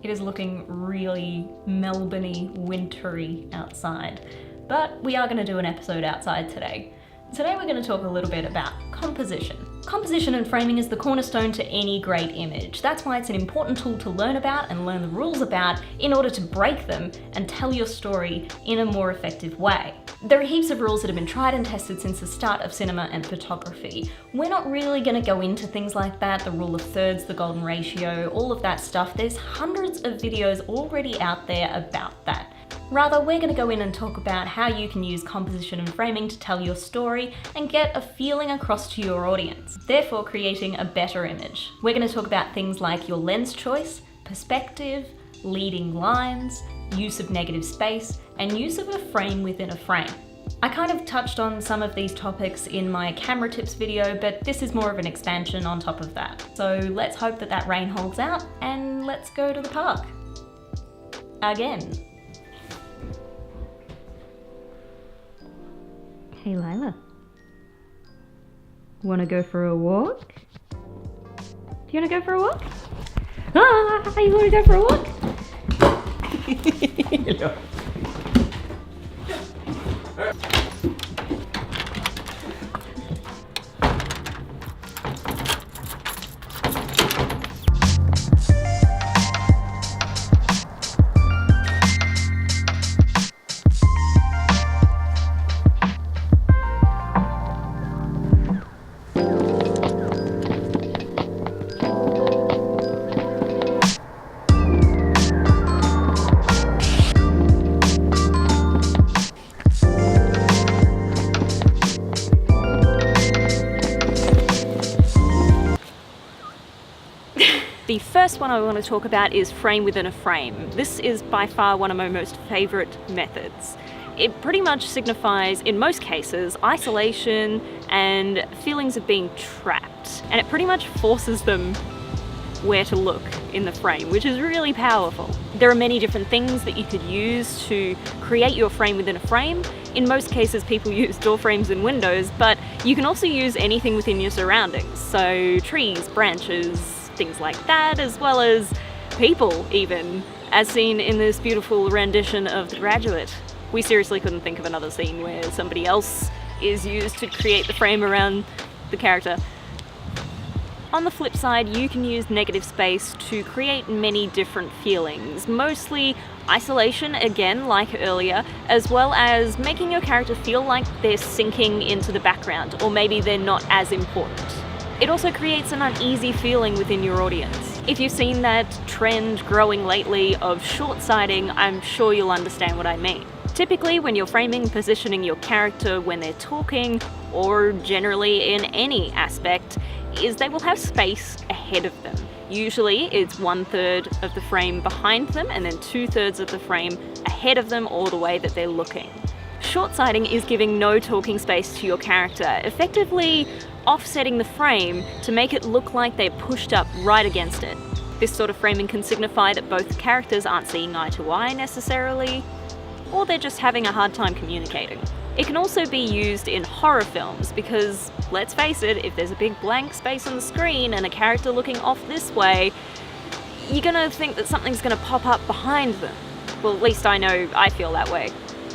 It is looking really Melbourne-y, wintry outside, but we are going to do an episode outside today. Today we're going to talk a little bit about composition. Composition and framing is the cornerstone to any great image. That's why it's an important tool to learn about and learn the rules about in order to break them and tell your story in a more effective way. There are heaps of rules that have been tried and tested since the start of cinema and photography. We're not really going to go into things like that, the rule of thirds, the golden ratio, all of that stuff. There's hundreds of videos already out there about that. Rather, we're going to go in and talk about how you can use composition and framing to tell your story and get a feeling across to your audience, therefore creating a better image. We're going to talk about things like your lens choice, perspective, leading lines, use of negative space, and use of a frame within a frame. I kind of touched on some of these topics in my camera tips video, but this is more of an expansion on top of that. So let's hope that that rain holds out and let's go to the park. Again. Hey Lila, wanna go for a walk? Do you wanna go for a walk? You wanna go for a walk? Hello. The first one I want to talk about is frame within a frame. This is by far one of my most favourite methods. It pretty much signifies, in most cases, isolation and feelings of being trapped. And it pretty much forces them where to look in the frame, which is really powerful. There are many different things that you could use to create your frame within a frame. In most cases, people use door frames and windows, but you can also use anything within your surroundings. So trees, branches, things like that, as well as people even, as seen in this beautiful rendition of The Graduate. We seriously couldn't think of another scene where somebody else is used to create the frame around the character. On the flip side, you can use negative space to create many different feelings, mostly isolation, again, like earlier, as well as making your character feel like they're sinking into the background, or maybe they're not as important. It also creates an uneasy feeling within your audience. If you've seen that trend growing lately of short-sighting, I'm sure you'll understand what I mean. Typically, when you're framing, positioning your character when they're talking, or generally in any aspect, is they will have space ahead of them. Usually it's 1/3 of the frame behind them and then 2/3 of the frame ahead of them all the way that they're looking. Short-sighting is giving no talking space to your character, effectively offsetting the frame to make it look like they're pushed up right against it. This sort of framing can signify that both characters aren't seeing eye to eye necessarily, or they're just having a hard time communicating. It can also be used in horror films because, let's face it, if there's a big blank space on the screen and a character looking off this way, you're gonna think that something's gonna pop up behind them. Well, at least I know I feel that way.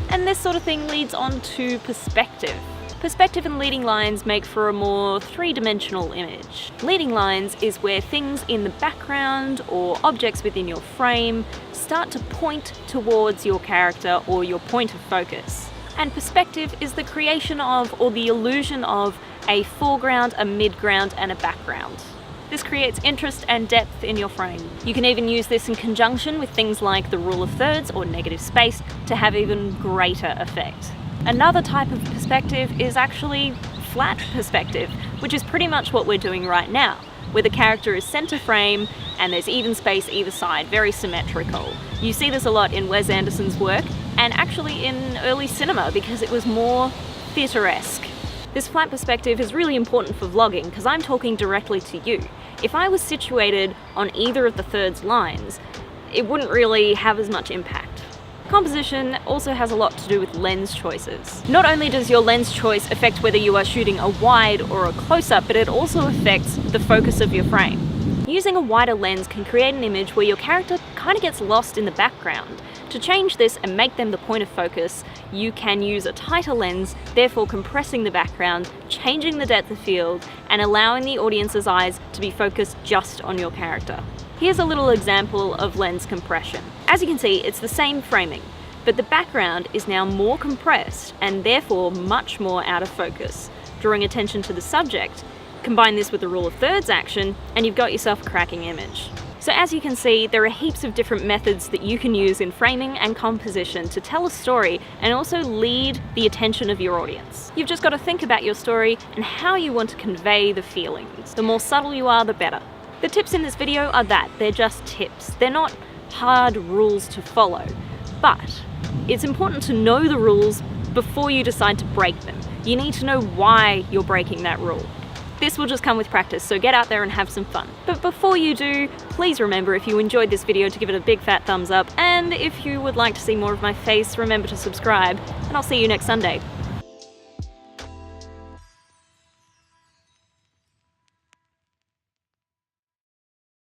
And this sort of thing leads on to perspective. Perspective and leading lines make for a more three-dimensional image. Leading lines is where things in the background or objects within your frame start to point towards your character or your point of focus. And perspective is the creation of, or the illusion of, a foreground, a midground, and a background. This creates interest and depth in your frame. You can even use this in conjunction with things like the rule of thirds or negative space to have even greater effect. Another type of perspective is actually flat perspective, which is pretty much what we're doing right now, where the character is center frame and there's even space either side, very symmetrical. You see this a lot in Wes Anderson's work, and actually in early cinema because it was more theatre-esque. This flat perspective is really important for vlogging because I'm talking directly to you. If I was situated on either of the thirds lines, it wouldn't really have as much impact. Composition also has a lot to do with lens choices. Not only does your lens choice affect whether you are shooting a wide or a close-up, but it also affects the focus of your frame. Using a wider lens can create an image where your character kind of gets lost in the background. To change this and make them the point of focus, you can use a tighter lens, therefore compressing the background, changing the depth of field, and allowing the audience's eyes to be focused just on your character. Here's a little example of lens compression. As you can see, it's the same framing, but the background is now more compressed and therefore much more out of focus, drawing attention to the subject. Combine this with the rule of thirds action, and you've got yourself a cracking image. So as you can see, there are heaps of different methods that you can use in framing and composition to tell a story and also lead the attention of your audience. You've just got to think about your story and how you want to convey the feelings. The more subtle you are, the better. The tips in this video are that they're just tips. They're not hard rules to follow, but it's important to know the rules before you decide to break them. You need to know why you're breaking that rule. This will just come with practice, so get out there and have some fun. But before you do, please remember, if you enjoyed this video, to give it a big fat thumbs up, and if you would like to see more of my face, remember to subscribe, and I'll see you next Sunday.